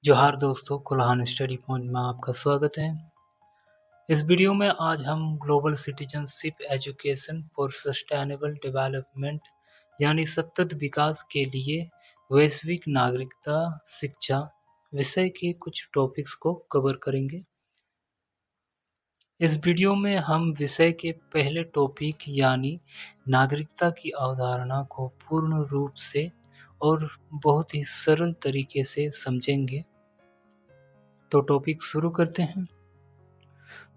जोहार दोस्तों, Kolhan study point में आपका स्वागत है। इस वीडियो में आज हम global citizenship education for sustainable development यानी सतत विकास के लिए वैश्विक नागरिकता शिक्षा विषय के कुछ टॉपिक्स को कवर करेंगे। इस वीडियो में हम विषय के पहले टॉपिक यानी नागरिकता की अवधारणा को पूर्ण रूप से और बहुत ही सरल तरीके से समझेंगे। तो टॉपिक शुरू करते हैं।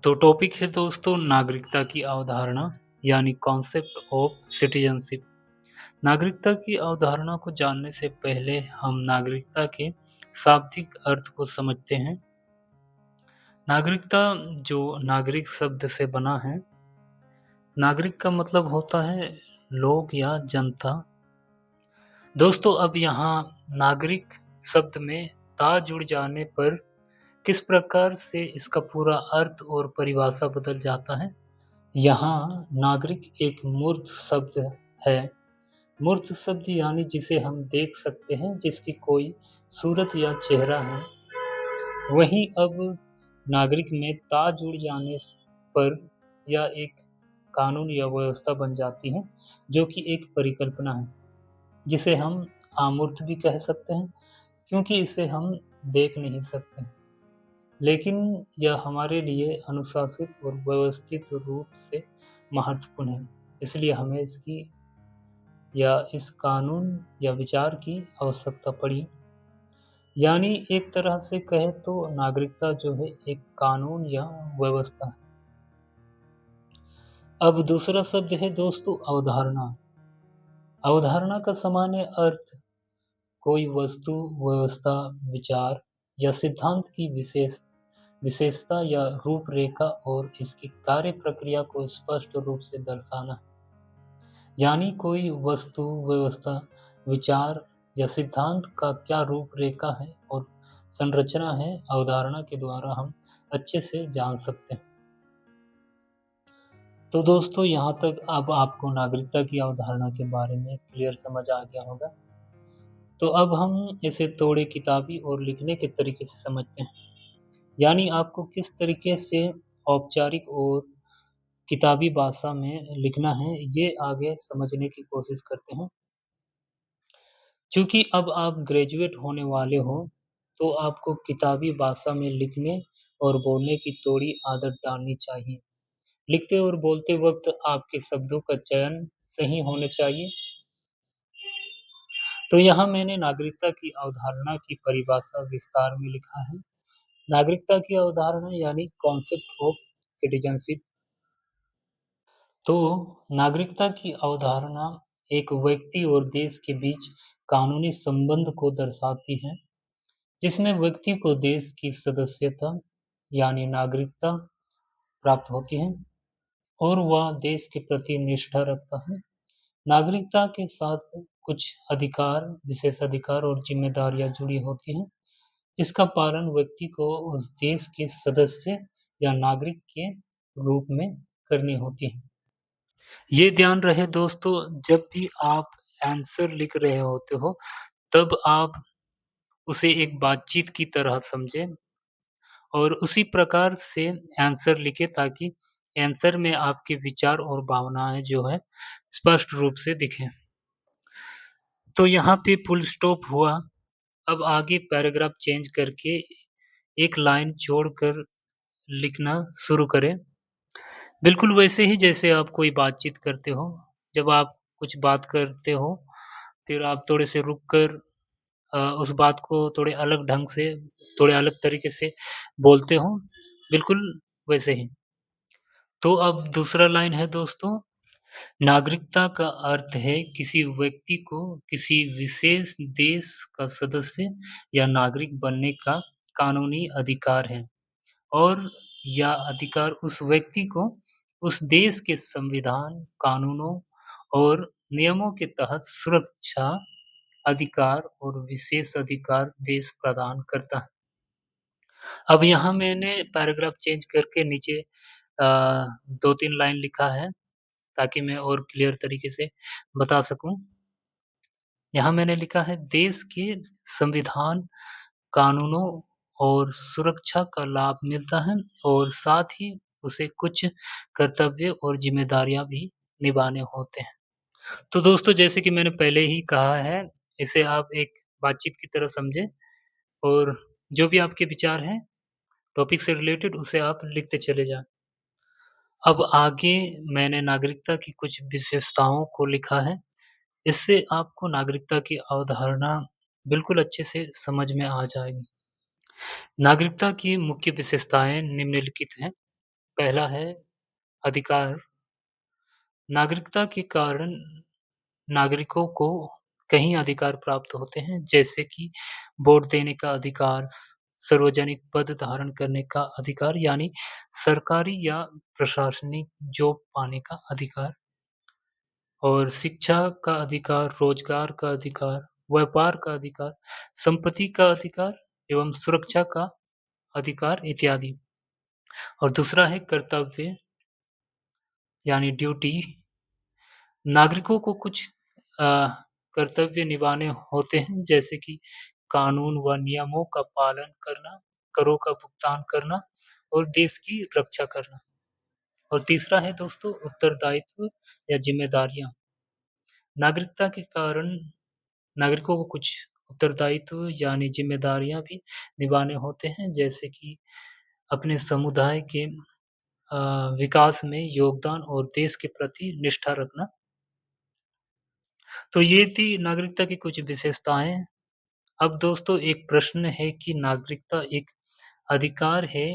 तो टॉपिक है दोस्तों नागरिकता की अवधारणा यानी कॉन्सेप्ट ऑफ सिटीजनशिप। नागरिकता की अवधारणा को जानने से पहले हम नागरिकता के शाब्दिक अर्थ को समझते हैं। नागरिकता जो नागरिक शब्द से बना है। नागरिक का मतलब होता है लोग या जनता। दोस्तों अब यहाँ नागरिक शब्द में ता जुड़ जाने पर किस प्रकार से इसका पूरा अर्थ और परिभाषा बदल जाता है। यहाँ नागरिक एक मूर्त शब्द है। मूर्त शब्द यानी जिसे हम देख सकते हैं, जिसकी कोई सूरत या चेहरा है। वहीं अब नागरिक में ता जुड़ जाने पर यह एक कानून या व्यवस्था बन जाती है, जो कि एक परिकल्पना है, जिसे हम अमूर्त भी कह सकते हैं, क्योंकि इसे हम देख नहीं सकते। लेकिन यह हमारे लिए अनुशासित और व्यवस्थित रूप से महत्वपूर्ण है, इसलिए हमें इसकी या इस कानून या विचार की आवश्यकता पड़ी। यानी एक तरह से कहे तो नागरिकता जो है एक कानून या व्यवस्था है। अब दूसरा शब्द है दोस्तों अवधारणा। अवधारणा का सामान्य अर्थ कोई वस्तु, व्यवस्था, विचार या सिद्धांत की विशेषता या रूपरेखा और इसकी कार्य प्रक्रिया को स्पष्ट रूप से दर्शाना। यानी कोई वस्तु, व्यवस्था, विचार या सिद्धांत का क्या रूपरेखा है और संरचना है, अवधारणा के द्वारा हम अच्छे से जान सकते हैं। तो दोस्तों यहाँ तक अब आपको नागरिकता की अवधारणा के बारे में क्लियर समझ आ गया होगा। तो अब हम इसे थोड़े किताबी और लिखने के तरीके से समझते हैं। यानी आपको किस तरीके से औपचारिक और किताबी भाषा में लिखना है, ये आगे समझने की कोशिश करते हैं। चूँकि अब आप ग्रेजुएट होने वाले हो, तो आपको किताबी भाषा में लिखने और बोलने की थोड़ी आदत डालनी चाहिए। लिखते और बोलते वक़्त आपके शब्दों का चयन सही होने चाहिए। तो यहाँ मैंने नागरिकता की अवधारणा की परिभाषा विस्तार में लिखा है। नागरिकता की अवधारणा यानी कॉन्सेप्ट ऑफ सिटीजनशिप। तो नागरिकता की अवधारणा एक व्यक्ति और देश के बीच कानूनी संबंध को दर्शाती है, जिसमें व्यक्ति को देश की सदस्यता यानी नागरिकता प्राप्त होती है और वह देश के प्रति निष्ठा रखता है। नागरिकता के साथ कुछ अधिकार, विशेषाधिकार और जिम्मेदारियां जुड़ी होती हैं, जिसका पालन व्यक्ति को उस देश के सदस्य या नागरिक के रूप में करनी होती है। ये ध्यान रहे दोस्तों, जब भी आप आंसर लिख रहे होते हो, तब आप उसे एक बातचीत की तरह समझें और उसी प्रकार से आंसर लिखें ताकि आंसर में आपके विचार और भावनाएँ जो है स्पष्ट रूप से दिखें। तो यहाँ पे फुल स्टॉप हुआ। अब आगे पैराग्राफ चेंज करके एक लाइन जोड़कर लिखना शुरू करें। बिल्कुल वैसे ही जैसे आप कोई बातचीत करते हो। जब आप कुछ बात करते हो, फिर आप थोड़े से रुक कर उस बात को थोड़े अलग ढंग से, थोड़े अलग तरीके से बोलते हो, बिल्कुल वैसे ही। तो अब दूसरा लाइन है दोस्तों, नागरिकता का अर्थ है किसी व्यक्ति को किसी विशेष देश का सदस्य या नागरिक बनने का कानूनी अधिकार है और यह अधिकार उस व्यक्ति को उस देश के संविधान, कानूनों और नियमों के तहत सुरक्षा, अधिकार और विशेष अधिकार देश प्रदान करता है। अब यहाँ मैंने पैराग्राफ चेंज करके नीचे 2-3 लाइन लिखा है, ताकि मैं और क्लियर तरीके से बता सकूँ। यहाँ मैंने लिखा है देश के संविधान, कानूनों और सुरक्षा का लाभ मिलता है और साथ ही उसे कुछ कर्तव्य और ज़िम्मेदारियाँ भी निभाने होते हैं। तो दोस्तों जैसे कि मैंने पहले ही कहा है, इसे आप एक बातचीत की तरह समझें और जो भी आपके विचार हैं, टॉपिक से रिलेटेड उसे आप लिखते चले जाएँ। अब आगे मैंने नागरिकता की कुछ विशेषताओं को लिखा है। इससे आपको नागरिकता की अवधारणा बिल्कुल अच्छे से समझ में आ जाएगी। नागरिकता की मुख्य विशेषताएँ निम्नलिखित हैं। पहला है अधिकार। नागरिकता के कारण नागरिकों को कई अधिकार प्राप्त होते हैं, जैसे कि वोट देने का अधिकार, सार्वजनिक पद धारण करने का अधिकार यानी सरकारी या प्रशासनिक जॉब पाने का अधिकार और शिक्षा का अधिकार, रोजगार का अधिकार, व्यापार का अधिकार, संपत्ति का अधिकार एवं सुरक्षा का अधिकार इत्यादि। और दूसरा है कर्तव्य यानी ड्यूटी। नागरिकों को कुछ अ, कर्तव्य निभाने होते हैं जैसे कि कानून व नियमों का पालन करना, करों का भुगतान करना और देश की रक्षा करना। और तीसरा है दोस्तों उत्तरदायित्व या ज़िम्मेदारियाँ। नागरिकता के कारण नागरिकों को कुछ उत्तरदायित्व यानी ज़िम्मेदारियाँ भी निभाने होते हैं जैसे कि अपने समुदाय के विकास में योगदान और देश के प्रति निष्ठा रखना। तो ये थी नागरिकता की कुछ विशेषताएँ। अब दोस्तों एक प्रश्न है कि नागरिकता एक अधिकार है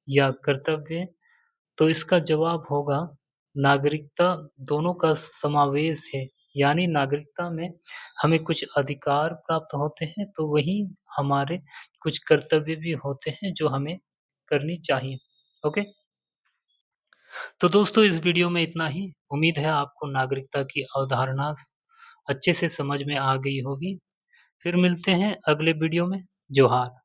या कर्तव्य? तो इसका जवाब होगा नागरिकता दोनों का समावेश है। यानी नागरिकता में हमें कुछ अधिकार प्राप्त होते हैं, तो वहीं हमारे कुछ कर्तव्य भी होते हैं जो हमें करनी चाहिए। ओके? तो दोस्तों इस वीडियो में इतना ही। उम्मीद है आपको नागरिकता की अवधारणा अच्छे से समझ में आ गई होगी। फिर मिलते हैं अगले वीडियो में। जोहार।